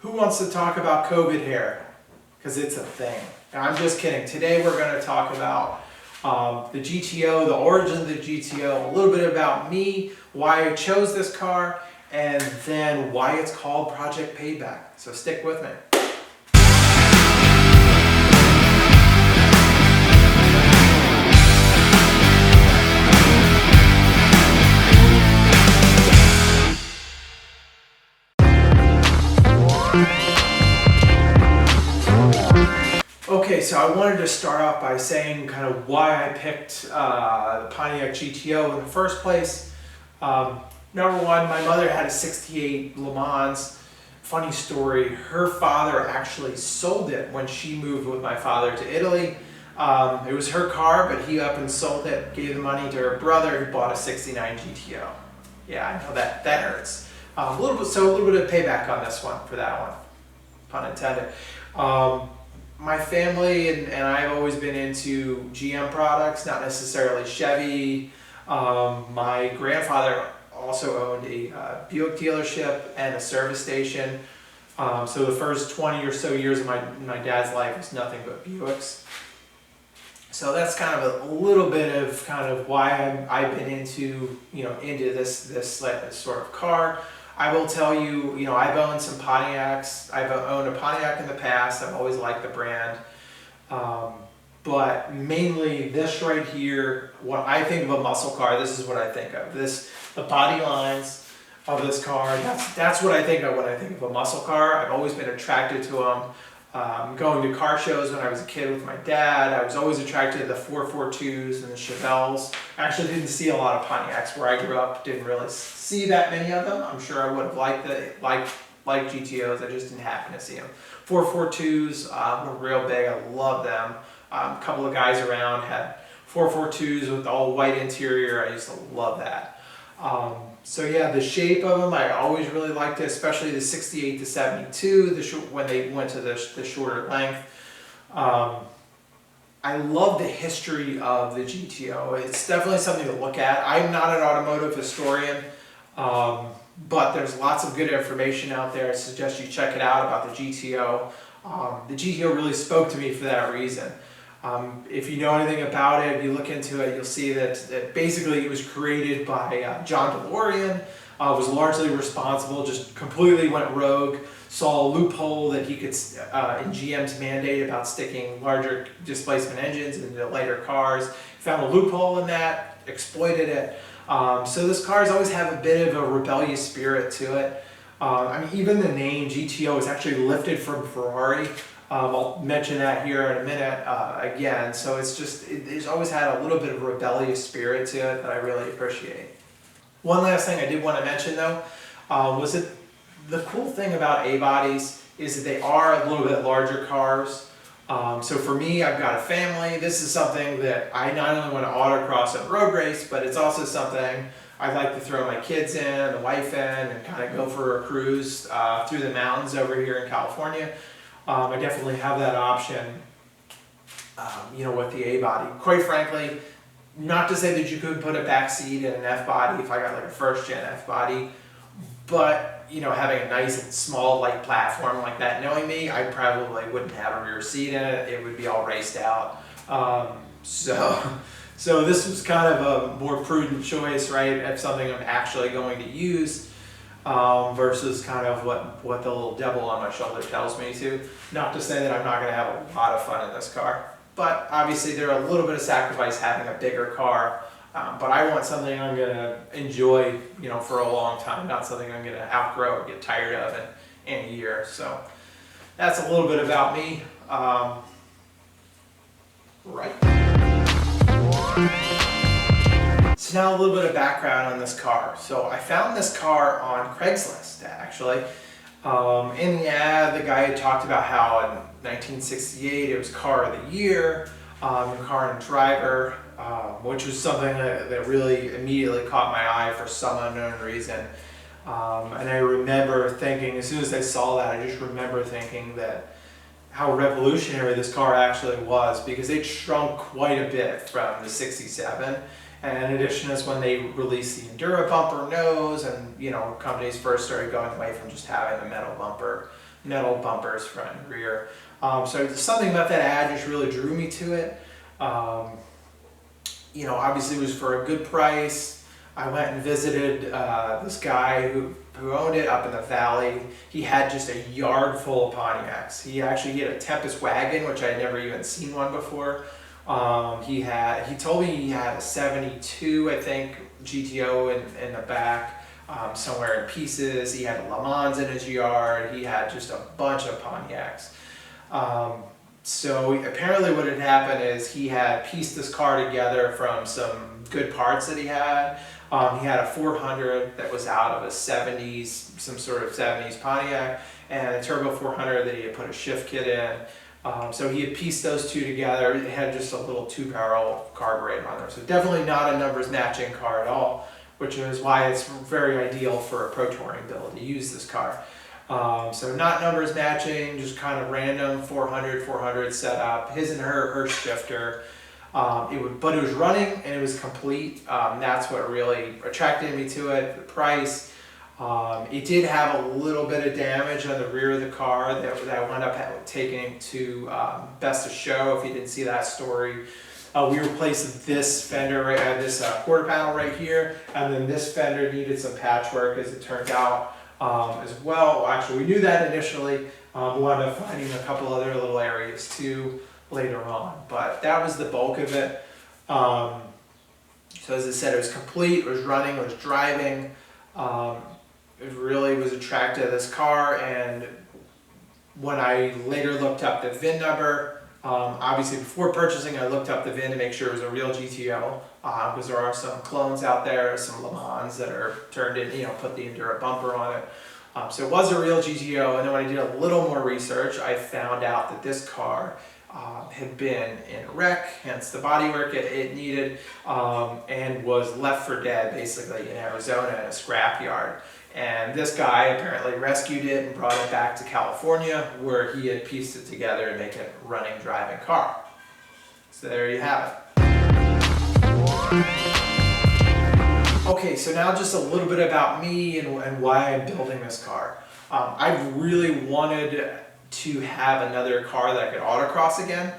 Who wants to talk about COVID hair? Because it's a thing. And I'm just kidding. Today we're going to talk about the GTO, the origin of the GTO, a little bit about me, why I chose this car, and then why it's called Project Payback. So stick with me. Okay, so I wanted to start off by saying kind of why I picked the Pontiac GTO in the first place. Number one, my mother had a 68 Le Mans. Funny story, her father actually sold it when she moved with my father to Italy. It was her car, but he up and sold it, gave the money to her brother who bought a 69 GTO. Yeah, I know that hurts. A little bit of payback on this one for that one, pun intended. My family and I have always been into GM products, not necessarily Chevy. My grandfather also owned a Buick dealership and a service station. So the first 20 or so years of my dad's life was nothing but Buicks. So that's kind of a little bit of kind of why I've been into this sort of car. I will tell you, I've owned some Pontiacs. I've owned a Pontiac in the past. I've always liked the brand. But mainly this right here, when I think of a muscle car, this is what I think of. The body lines of this car, that's what I think of when I think of a muscle car. I've always been attracted to them. Going to car shows when I was a kid with my dad, I was always attracted to the 442s and the Chevelles. I actually didn't see a lot of Pontiacs where I grew up, didn't really see that many of them. I'm sure I would have liked GTOs, I just didn't happen to see them. 442s were real big, I love them. A couple of guys around had 442s with all white interior, I used to love that. So yeah, the shape of them, I always really liked it, especially the 68 to 72, when they went to the shorter length. I love the history of the GTO. It's definitely something to look at. I'm not an automotive historian, but there's lots of good information out there. I suggest you check it out about the GTO. The GTO really spoke to me for that reason. If you know anything about it, if you look into it, you'll see that basically it was created by John DeLorean, was largely responsible, just completely went rogue, saw a loophole that he could, in GM's mandate about sticking larger displacement engines into later cars, found a loophole in that, exploited it. So this car has always had a bit of a rebellious spirit to it. Even the name GTO is actually lifted from Ferrari. I'll mention that here in a minute again. So it's always had a little bit of a rebellious spirit to it that I really appreciate. One last thing I did want to mention though, was that the cool thing about A-bodies is that they are a little bit larger cars. So for me, I've got a family. This is something that I not only want to autocross and road race, but it's also something I like to throw my kids in, the wife in, and kind of go for a cruise through the mountains over here in California. I definitely have that option, with the A-body. Quite frankly, not to say that you could put a back seat in an F-body if I got like a first-gen F-body, but, having a nice and small, light platform like that, knowing me, I probably wouldn't have a rear seat in it. It would be all raced out. So this was kind of a more prudent choice, right, of something I'm actually going to use. Versus kind of what the little devil on my shoulder tells me to. Not to say that I'm not going to have a lot of fun in this car, but obviously there are a little bit of sacrifice having a bigger car. But I want something I'm going to enjoy, for a long time, not something I'm going to outgrow or get tired of in a year. So that's a little bit about me. So now a little bit of background on this car. So I found this car on Craigslist, actually. In the ad, the guy had talked about how in 1968 it was car of the year, car and driver, which was something that really immediately caught my eye for some unknown reason. And I remember thinking, as soon as I saw that, I just remember thinking that how revolutionary this car actually was, because it shrunk quite a bit from the 67. And in addition is when they released the Endura bumper nose, and companies first started going away from just having the metal bumpers front and rear. So something about that ad just really drew me to it. Obviously it was for a good price. I went and visited this guy who owned it up in the valley. He had just a yard full of Pontiacs. He had a Tempest wagon, which I had never even seen one before. He told me he had a 72, I think, GTO in the back, somewhere in pieces. He had a Le Mans in his yard. He had just a bunch of Pontiacs. So apparently what had happened is he had pieced this car together from some good parts that he had. He had a 400 that was out of a 70s, some sort of 70s Pontiac, and a turbo 400 that he had put a shift kit in. So he had pieced those two together. It had just a little 2-barrel carburetor on there. So definitely not a numbers matching car at all, which is why it's very ideal for a pro touring build to use this car. So not numbers matching, just kind of random 400 setup, his and her shifter. But it was running and it was complete. That's what really attracted me to it, the price. It did have a little bit of damage on the rear of the car that I wound up taking to Best of Show, if you didn't see that story. We replaced this fender, this quarter panel right here, and then this fender needed some patchwork, as it turned out, as well. Actually, we knew that initially. We wound up finding a couple other little areas too later on, but that was the bulk of it. So as I said, it was complete, it was running, it was driving. It really was attracted to this car, and when I later looked up the VIN number, obviously before purchasing I looked up the VIN to make sure it was a real GTO, because there are some clones out there, some Le Mans that are turned in, put the Endura bumper on it. So it was a real GTO, and then when I did a little more research, I found out that this car had been in a wreck, hence the bodywork it needed, and was left for dead basically in Arizona in a scrapyard. And this guy apparently rescued it and brought it back to California, where he had pieced it together to make it a running, driving car. So there you have it. Okay, so now just a little bit about me and why I'm building this car. I've really wanted to have another car that I could autocross again.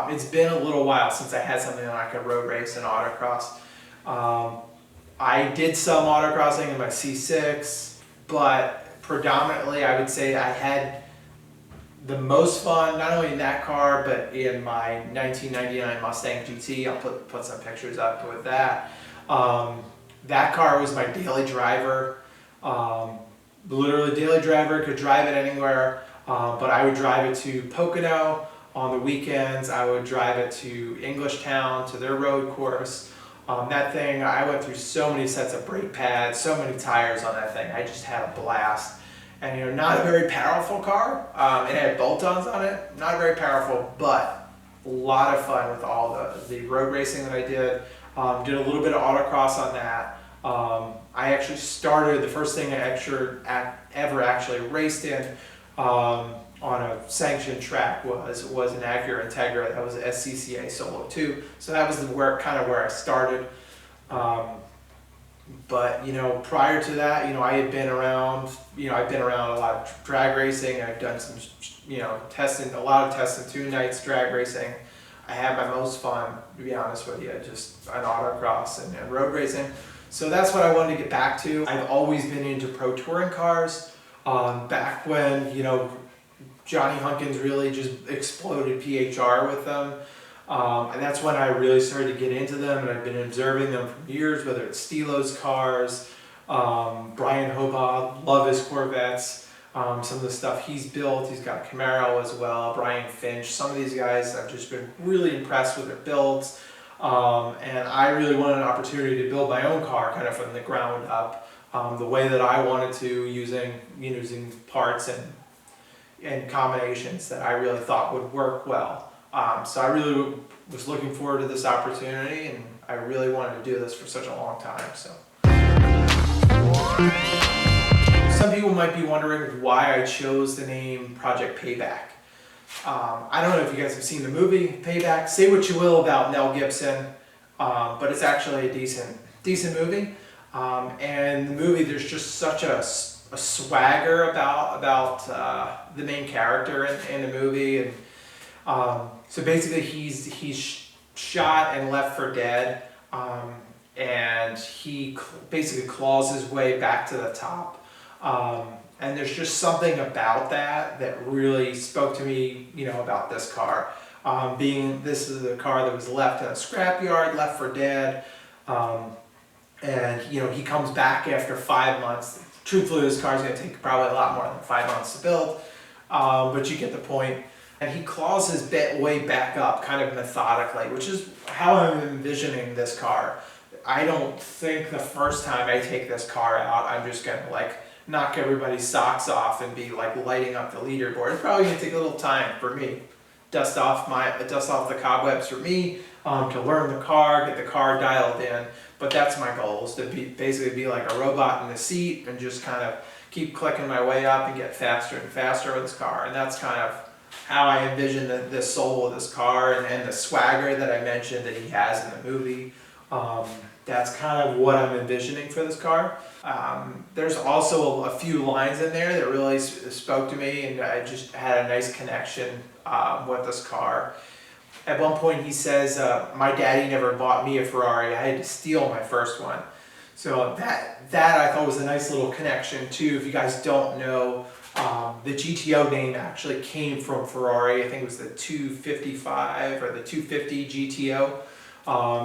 It's been a little while since I had something that I could road race and autocross. I did some autocrossing in my C6, but predominantly I would say I had the most fun, not only in that car, but in my 1999 Mustang GT. I'll put some pictures up with that. That car was my daily driver. Literally daily driver, could drive it anywhere, but I would drive it to Pocono on the weekends. I would drive it to Englishtown, to their road course. That thing, I went through so many sets of brake pads, so many tires on that thing. I just had a blast. And not a very powerful car. It had bolt-ons on it, not very powerful, but a lot of fun with all the road racing that I did. Did a little bit of autocross on that. I actually started, the first thing I ever actually raced in on a sanctioned track was an Acura Integra. That was a SCCA Solo 2. So that was kind of where I started. But prior to that, I had been around. I've been around a lot of drag racing. I've done some, a lot of test and tune nights drag racing. I had my most fun, to be honest with you, just on autocross and road racing. So that's what I wanted to get back to. I've always been into pro touring cars. Back when Johnny Hunkins really just exploded PHR with them. And that's when I really started to get into them, and I've been observing them for years, whether it's Stilo's cars, Brian Hobaugh, love his Corvettes, some of the stuff he's built. He's got a Camaro as well, Brian Finch. Some of these guys I've just been really impressed with their builds, and I really wanted an opportunity to build my own car kind of from the ground up, the way that I wanted to, using parts and combinations that I really thought would work well. So I really was looking forward to this opportunity, and I really wanted to do this for such a long time. So some people might be wondering why I chose the name Project Payback. I don't know if you guys have seen the movie Payback. Say what you will about Mel Gibson. but it's actually a decent movie. And the movie, there's just such a swagger about the main character in the movie, and so basically he's shot and left for dead, and he basically claws his way back to the top. And there's just something about that really spoke to me, about this car. This is a car that was left in a scrapyard, left for dead, and he comes back after 5 months. Truthfully, this car is going to take probably a lot more than 5 months to build, but you get the point. And he claws his way back up kind of methodically, which is how I'm envisioning this car. I don't think the first time I take this car out, I'm just going to knock everybody's socks off and be lighting up the leaderboard. It's probably going to take a little time for me. Dust off the cobwebs for me, to learn the car, get the car dialed in. But that's my goal, is to basically be like a robot in the seat and just kind of keep clicking my way up and get faster and faster with this car. And that's kind of how I envision the soul of this car, and the swagger that I mentioned that he has in the movie. That's kind of what I'm envisioning for this car. There's also a few lines in there that really spoke to me, and I just had a nice connection with this car. At one point he says, my daddy never bought me a Ferrari, I had to steal my first one. So that I thought was a nice little connection too. If you guys don't know, the GTO name actually came from Ferrari. I think it was the 255 or the 250 GTO.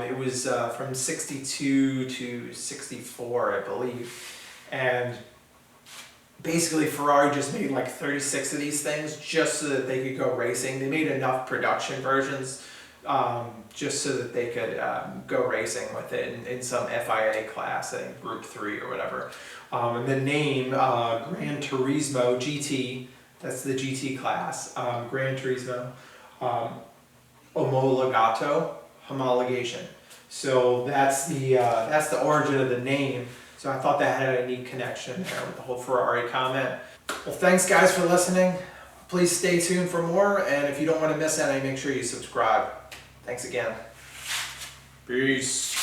It was from 62 to 64, I believe. And basically Ferrari just made 36 of these things just so that they could go racing. They made enough production versions just so that they could go racing with it in some FIA class, I think Group 3 or whatever. And the name, Gran Turismo GT, that's the GT class, Gran Turismo homologation. So that's the origin of the name. So I thought that had a neat connection there with the whole Ferrari comment. Well, thanks guys for listening. Please stay tuned for more, and if you don't want to miss any, make sure you subscribe. Thanks again. Peace.